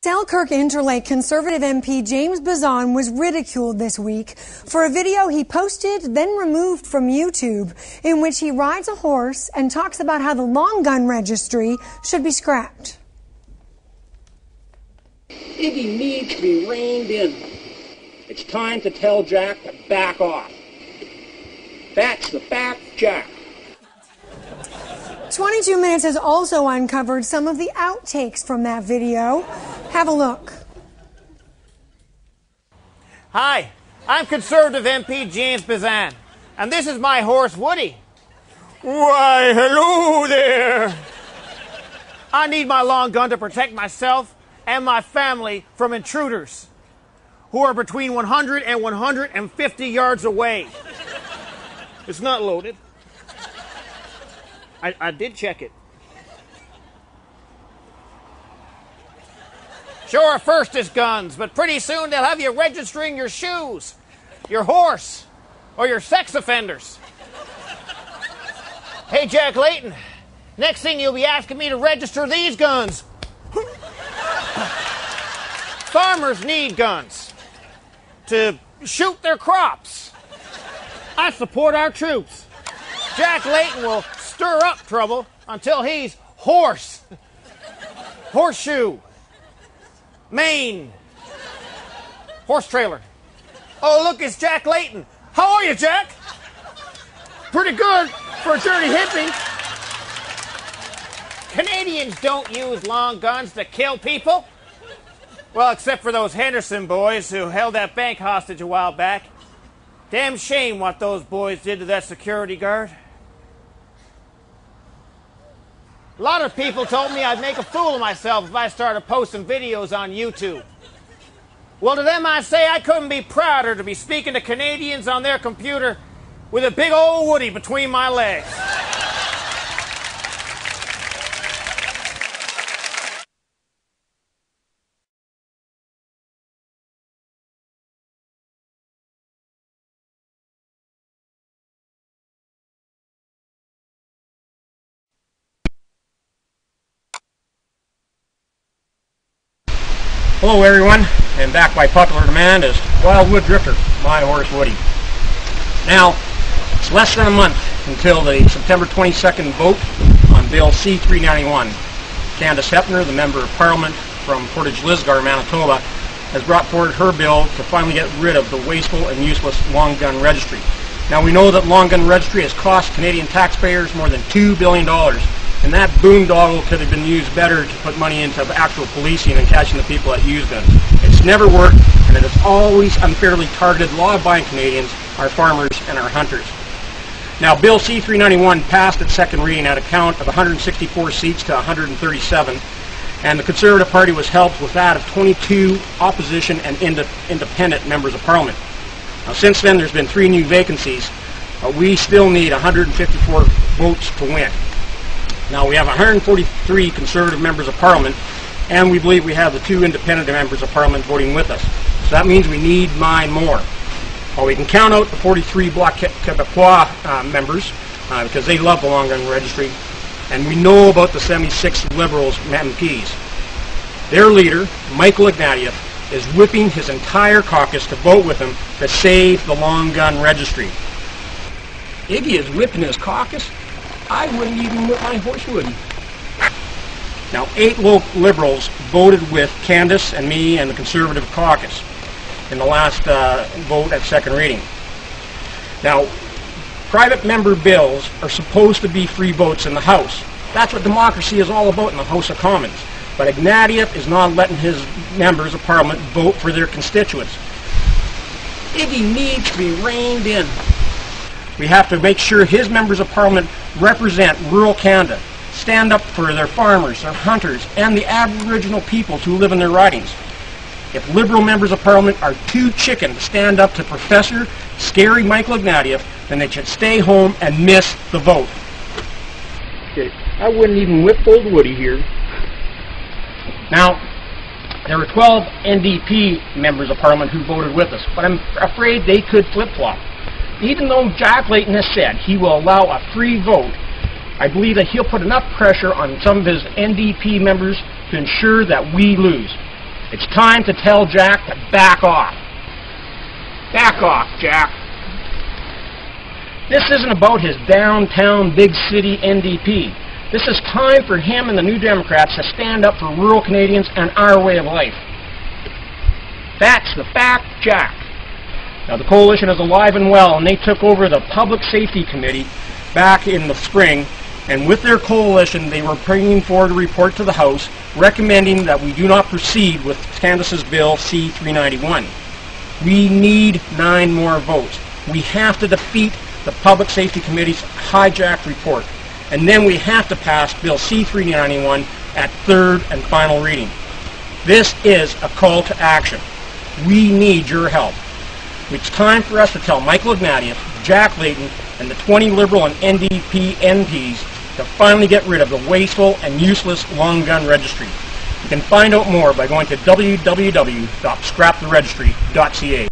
Selkirk Interlake Conservative MP James Bezan was ridiculed this week for a video he posted, then removed from YouTube, in which he rides a horse and talks about how the long gun registry should be scrapped. Iggy needs to be reined in. It's time to tell Jack to back off. That's the fact, Jack. 22 Minutes has also uncovered some of the outtakes from that video. Have a look. Hi, I'm Conservative MP James Bezan, and this is my horse Woody. Why, hello there. I need my long gun to protect myself and my family from intruders who are between 100 and 150 yards away. It's not loaded. I did check it. Sure, first is guns, but pretty soon they'll have you registering your shoes, your horse, or your sex offenders. Hey, Jack Layton, next thing you'll be asking me to register these guns. Farmers need guns to shoot their crops. I support our troops. Jack Layton will stir up trouble until he's horseshoe, Maine, horse trailer. Oh, look, it's Jack Layton. How are you, Jack? Pretty good for a dirty hippie. Canadians don't use long guns to kill people. Well, except for those Henderson boys who held that bank hostage a while back. Damn shame what those boys did to that security guard. A lot of people told me I'd make a fool of myself if I started posting videos on YouTube. Well, to them I say I couldn't be prouder to be speaking to Canadians on their computer with a big old Woody between my legs. Hello everyone, and back by popular demand is Wildwood Drifter, my horse Woody. Now, it's less than a month until the September 22nd vote on Bill C-391. Candace Hepner, the Member of Parliament from Portage Lisgar, Manitoba, has brought forward her bill to finally get rid of the wasteful and useless long gun registry. Now, we know that long gun registry has cost Canadian taxpayers more than $2 billion. And that boondoggle could have been used better to put money into actual policing and catching the people that use guns. It's never worked, and it has always unfairly targeted law-abiding Canadians, our farmers, and our hunters. Now, Bill C-391 passed its second reading at a count of 164 seats to 137, and the Conservative Party was helped with that of 22 opposition and independent members of Parliament. Now, since then, there's been 3 new vacancies, but we still need 154 votes to win. Now, we have 143 Conservative members of Parliament, and we believe we have the 2 independent members of Parliament voting with us. So that means we need 9 more. Well, we can count out the 43 Bloc Québécois members, because they love the long gun registry, and we know about the 76 Liberals MPs. Their leader, Michael Ignatieff, is whipping his entire caucus to vote with him to save the long gun registry. Iggy is whipping his caucus? I wouldn't even whip my horse Woody. Now, 8 local Liberals voted with Candace and me and the Conservative caucus in the last vote at second reading. Now, private member bills are supposed to be free votes in the House. That's what democracy is all about in the House of Commons. But Ignatieff is not letting his members of Parliament vote for their constituents. Iggy needs to be reined in. We have to make sure his members of Parliament represent rural Canada, stand up for their farmers, their hunters, and the Aboriginal peoples who live in their ridings. If Liberal members of Parliament are too chicken to stand up to Professor Scary Michael Ignatieff, then they should stay home and miss the vote. Okay, I wouldn't even whip old Woody here. Now, there were 12 NDP members of Parliament who voted with us, but I'm afraid they could flip-flop. Even though Jack Layton has said he will allow a free vote, I believe that he'll put enough pressure on some of his NDP members to ensure that we lose. It's time to tell Jack to back off. Back off, Jack. This isn't about his downtown big city NDP. This is time for him and the New Democrats to stand up for rural Canadians and our way of life. That's the fact, Jack. Now the coalition is alive and well, and they took over the Public Safety Committee back in the spring, and with their coalition they were bringing forward a report to the House recommending that we do not proceed with Candace's Bill C-391. We need 9 more votes. We have to defeat the Public Safety Committee's hijacked report, and then we have to pass Bill C-391 at third and final reading. This is a call to action. We need your help. It's time for us to tell Michael Ignatieff, Jack Layton, and the 20 Liberal and NDP MPs to finally get rid of the wasteful and useless long gun registry. You can find out more by going to www.scraptheregistry.ca.